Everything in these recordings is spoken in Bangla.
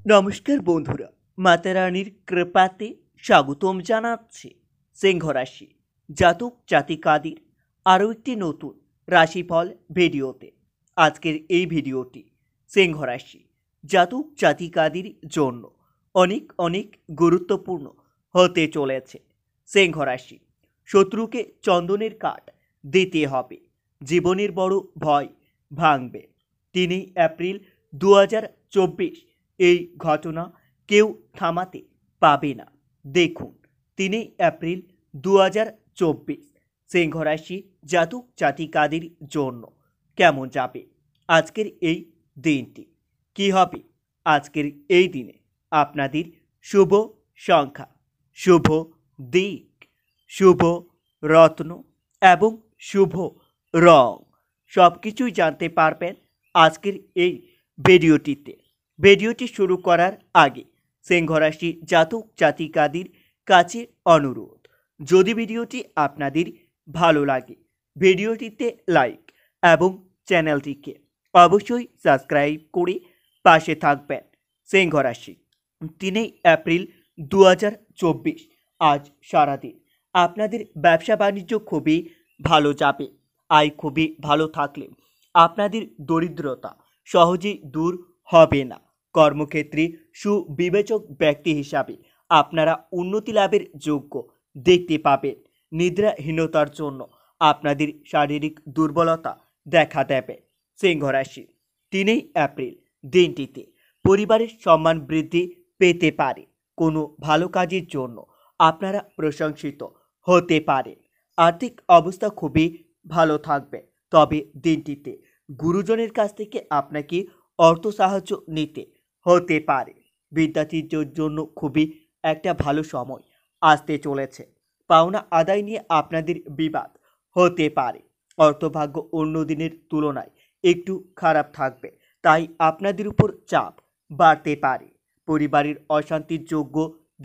নমস্কার বন্ধুরা, মাতা রানীর কৃপাতে স্বাগতম জানাচ্ছি সিংহ রাশি জাতক জাতিকাদের আরও একটি নতুন রাশিফল ভিডিওতে। আজকের এই ভিডিওটি সিংহ রাশি জাতক জাতিকাদের জন্য অনেক অনেক গুরুত্বপূর্ণ হতে চলেছে। সিংহ রাশি, শত্রুকে চন্দনের কাঠ দিতে হবে, জীবনের বড় ভয় ভাঙবে। 3 এপ্রিল 2024 এই ঘটনা কেউ থামাতে পাবে না। দেখুন 3 এপ্রিল 2024 সিংহ রাশি জাতক জাতিকাদের জন্য কেমন যাবে আজকের এই দিনটি। কি হবে আজকের এই দিনে আপনাদের শুভ সংখ্যা, শুভ দিক, শুভ রত্ন এবং শুভ রং সব কিছুই জানতে পারবেন আজকের এই ভিডিওটিতে। ভিডিওটি শুরু করার আগে সিংহ রাশি জাতক জাতিকাদের কাছে অনুরোধ, যদি ভিডিওটি আপনাদের ভালো লাগে ভিডিওটিতে লাইক এবং চ্যানেলটিকে অবশ্যই সাবস্ক্রাইব করে পাশে থাকবেন। সিংহ রাশি 3 এপ্রিল 2024 আজ সারাদিন আপনাদের ব্যবসা বাণিজ্য খুবই ভালো যাবে। আয় খুবই ভালো থাকলে আপনাদের দরিদ্রতা সহজেই দূর হবে না। কর্মক্ষেত্রে সুবিবেচক ব্যক্তি হিসাবে আপনারা উন্নতি লাভের যোগ্য দেখতে পাবেন। নিদ্রাহীনতার জন্য আপনাদের শারীরিক দুর্বলতা দেখা দেবে। সিংহ রাশি 3 এপ্রিল দিনটিতে পরিবারের সম্মান বৃদ্ধি পেতে পারে। কোনো ভালো কাজের জন্য আপনারা প্রশংসিত হতে পারেন। আর্থিক অবস্থা খুবই ভালো থাকবে, তবে দিনটিতে গুরুজনের কাছ থেকে আপনাকে অর্থ সাহায্য নিতে হতে পারে। বিদ্যার্থীদের জন্য খুবই একটা ভালো সময় আসতে চলেছে। পাওনা আদায় নিয়ে আপনাদের বিবাদ হতে পারে। অর্থভাগ্য অন্য দিনের তুলনায় একটু খারাপ থাকবে, তাই আপনাদের উপর চাপ বাড়তে পারে। পরিবারের অশান্তির যোগ্য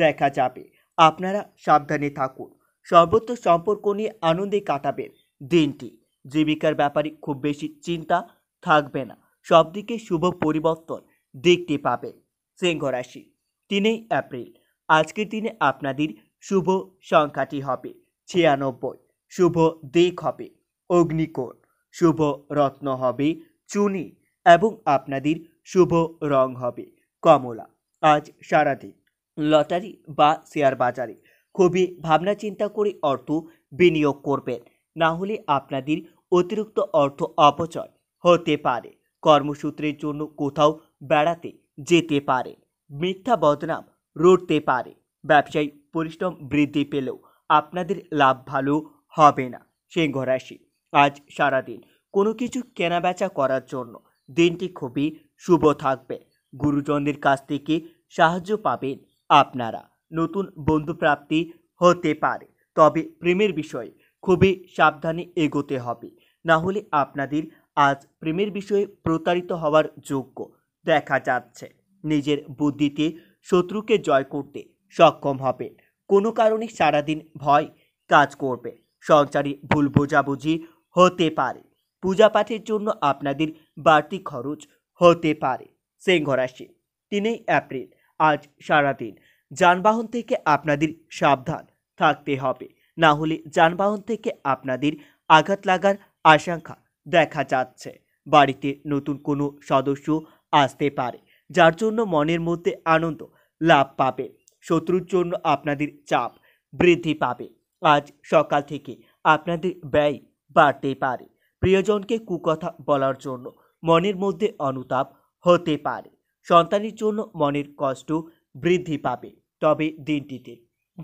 দেখা যাবে, আপনারা সাবধানে থাকুন। সর্বত্র সম্পর্ক নিয়ে আনন্দে কাটাবেন দিনটি। জীবিকার ব্যাপারে খুব বেশি চিন্তা থাকবে না, সব দিকে শুভ পরিবর্তন দেখতে পাবে। সিংহ রাশি 3 এপ্রিল আজকের দিনে আপনাদের শুভ সংখ্যাটি হবে 96, শুভ দিক হবে অগ্নিকোণ, শুভ রত্ন হবে চুনি এবং আপনাদের শুভ রং হবে কমলা। আজ সারাদিন লটারি বা শেয়ার বাজারে খুবই ভাবনা চিন্তা করে অর্থ বিনিয়োগ করবেন, না হলে আপনাদের অতিরিক্ত অর্থ অপচয় হতে পারে। কর্মসূত্রের জন্য কোথাও বেড়াতে যেতে পারে। মিথ্যা বদনাম রটতে পারে। ব্যবসায়ী পরিশ্রম বৃদ্ধি পেলেও আপনাদের লাভ ভালো হবে না। সিংহ রাশি আজ সারাদিন কোনো কিছু কেনাবেচা করার জন্য দিনটি খুবই শুভ থাকবে। গুরুজনদের কাছ থেকে সাহায্য পাবেন আপনারা। নতুন বন্ধুপ্রাপ্তি হতে পারে, তবে প্রেমের বিষয়ে খুবই সাবধানে এগোতে হবে, না হলে আপনাদের আজ প্রেমের বিষয়ে প্রতারিত হওয়ার যোগ্য দেখা যাচ্ছে। নিজের বুদ্ধিতে শত্রুকে জয় করতে সক্ষম হবেন। কোনো কারণে সারাদিন ভয় কাজ করবে। সংসারে ভুল বোঝাবুঝি হতে পারে। পূজা পাঠের জন্য আপনাদের বাড়তি খরচ হতে পারে। সিংহ রাশি 3 এপ্রিল আজ সারাদিন যানবাহন থেকে আপনাদের সাবধান থাকতে হবে, না হলে যানবাহন থেকে আপনাদের আঘাত লাগার আশঙ্কা দেখা যাচ্ছে। বাড়িতে নতুন কোনো সদস্য আসতে পারে, যার জন্য মনের মধ্যে আনন্দ লাভ পাবে। শত্রুর জন্য আপনাদের চাপ বৃদ্ধি পাবে। আজ সকাল থেকে আপনাদের ব্যয় বাড়তে পারে। প্রিয়জনকে কুকথা বলার জন্য মনের মধ্যে অনুতাপ হতে পারে। সন্তানের জন্য মনের কষ্ট বৃদ্ধি পাবে, তবে দিনটিতে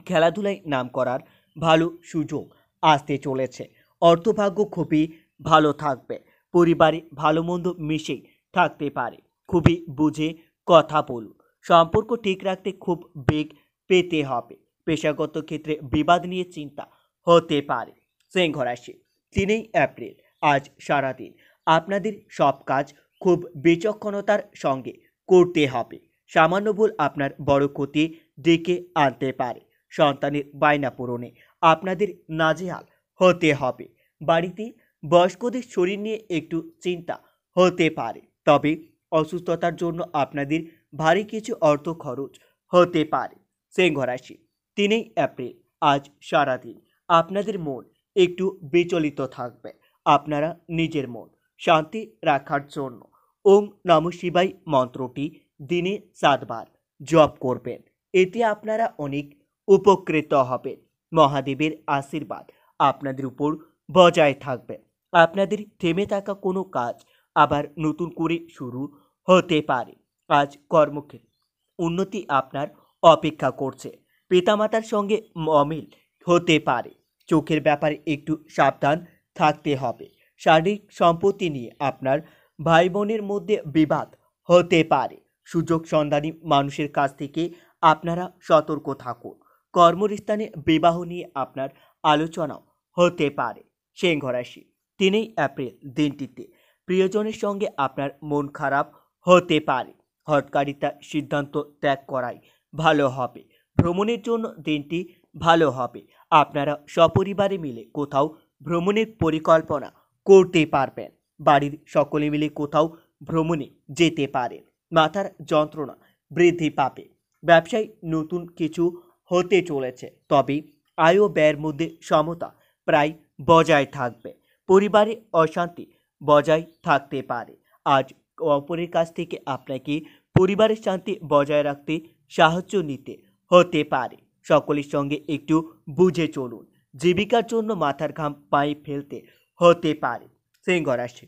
খেলাধুলায় নাম করার ভালো সুযোগ আসতে চলেছে। অর্থভাগ্য খুবই ভালো থাকবে। পরিবারে ভালো মন্দ মিশেই থাকতে পারে। খুবই বুঝে কথা বলুন। সম্পর্ক ঠিক রাখতে খুব বেগ পেতে হবে। পেশাগত ক্ষেত্রে বিবাদ নিয়ে চিন্তা হতে পারে। সিংহ রাশি 3 এপ্রিল আজ সারাদিন আপনাদের সব কাজ খুব বিচক্ষণতার সঙ্গে করতে হবে। সামান্য ভুল আপনার বড় ক্ষতি ডেকে আনতে পারে। সন্তানের বায়না পূরণে আপনাদের নাজেহাল হতে হবে। বাড়িতে বয়স্কদের শরীর নিয়ে একটু চিন্তা হতে পারে, তবে অসুস্থতার জন্য আপনাদের ভারী কিছু অর্থ খরচ হতে পারে। সিংহ রাশি, 3 এপ্রিল আজ সারাদিন আপনাদের মন একটু বিচলিত থাকবে। আপনারা নিজের মন শান্তি রাখার জন্য ওম নমঃ শিবায় মন্ত্রটি দিনে 7 বার জপ করবেন। এতে আপনারা অনেক উপকৃত হবেন। মহাদেবের আশীর্বাদ আপনাদের উপর বজায় থাকবে। আপনাদের থেমে থাকা কোনো কাজ আবার নতুন করে শুরু হতে পারে। আজ কর্মক্ষেত্রে উন্নতি আপনার অপেক্ষা করছে। পিতামাতার সঙ্গে অমিল হতে পারে। চোখের ব্যাপারে একটু সাবধান থাকতে হবে। শারীরিক সম্পত্তি নিয়ে আপনার ভাই বোনের মধ্যে বিবাদ হতে পারে। সুযোগ সন্ধানী মানুষের কাছ থেকে আপনারা সতর্ক থাকুন। কর্মস্থানে বিবাহ নিয়ে আপনার আলোচনাও হতে পারে। সিংহ রাশি, 3 এপ্রিল দিনটিতে প্রিয়জনের সঙ্গে আপনার মন খারাপ হতে পারে। হঠকারিতা সিদ্ধান্ত ত্যাগ করাই ভালো হবে। ভ্রমণের জন্য দিনটি ভালো হবে। আপনারা সপরিবারে মিলে কোথাও ভ্রমণের পরিকল্পনা করতে পারবেন। বাড়ির সকলে মিলে কোথাও ভ্রমণে যেতে পারেন। মাথার যন্ত্রণা বৃদ্ধি পাবে। ব্যবসায় নতুন কিছু হতে চলেছে, তবে আয় ও ব্যয়ের মধ্যে সমতা প্রায় বজায় থাকবে। পরিবারে অশান্তি বজায় থাকতে পারে। আজ অপরের কাছ থেকে আপনাকে পরিবারের শান্তি বজায় রাখতে সাহায্য নিতে হতে পারে। সকলের সঙ্গে একটু বুঝে চলুন। জীবিকার জন্য মাথার ঘাম পায়ে ফেলতে হতে পারে। সিংহ রাশি,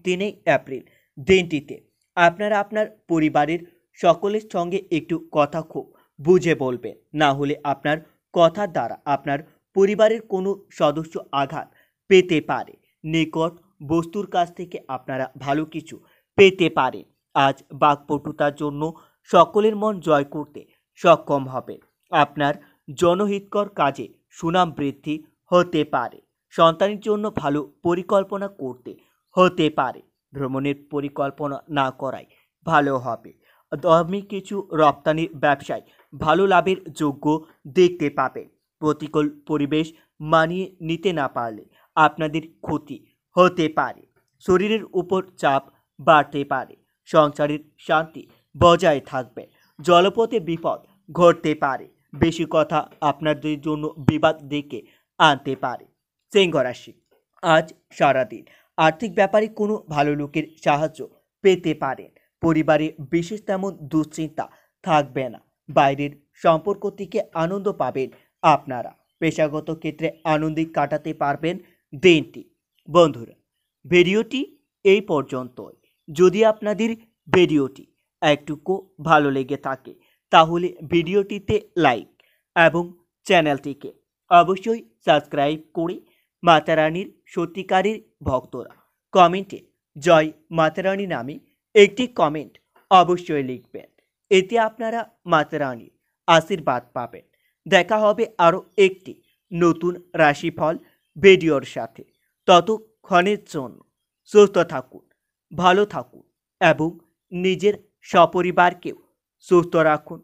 3 এপ্রিল দিনটিতে আপনারা আপনার পরিবারের সকলের সঙ্গে একটু কথা খুব বুঝে বলবেন। না হলে আপনার কথার দ্বারা আপনার পরিবারের কোনো সদস্য আঘাত পেতে পারে। নিকট বস্তুর কাছ থেকে আপনারা ভালো কিছু পেতে পারেন। আজ বাকপটুতার জন্য সকলের মন জয় করতে সক্ষম হবেন। আপনার জনহিতকর কাজে সুনাম বৃদ্ধি হতে পারে। সন্তানের জন্য ভালো পরিকল্পনা করতে হতে পারে। ভ্রমণের পরিকল্পনা না করাই ভালো হবে। দামি কিছু রপ্তানির ব্যবসায় ভালো লাভের যোগ্য দেখতে পাবেন। প্রতিকূল পরিবেশ মানিয়ে নিতে না পারলে আপনাদের ক্ষতি হতে পারে। শরীরের উপর চাপ বাড়তে পারে। সংসারের শান্তি বজায় থাকবে। জলপথে বিপদ ঘটতে পারে। বেশি কথা আপনাদের জন্য বিবাদ ডেকে আনতে পারে। সিংহ রাশি, আজ সারাদিন আর্থিক ব্যাপারে কোনো ভালো লোকের সাহায্য পেতে পারেন। পরিবারে বিশেষ তেমন দুশ্চিন্তা থাকবে না। বাইরের সম্পর্ক থেকে আনন্দ পাবেন আপনারা। পেশাগত ক্ষেত্রে আনন্দে কাটাতে পারবেন দিনটি। বন্ধুরা, ভিডিওটি এই পর্যন্তই। যদি আপনাদের ভিডিওটি একটুকু ভালো লেগে থাকে তাহলে ভিডিওটিতে লাইক এবং চ্যানেলটিকে অবশ্যই সাবস্ক্রাইব করে মাতারানীর সত্যিকারের ভক্তরা কমেন্টে জয় মাতারানী নামে একটি কমেন্ট অবশ্যই লিখবেন। এতে আপনারা মাতারানীর আশীর্বাদ পাবেন। দেখা হবে আরও একটি নতুন রাশিফল ভিডিওর সাথে। ততক্ষণের জন্য সুস্থ থাকুন, ভালো থাকুন এবং নিজের সপরিবারকেও সুস্থ রাখুন।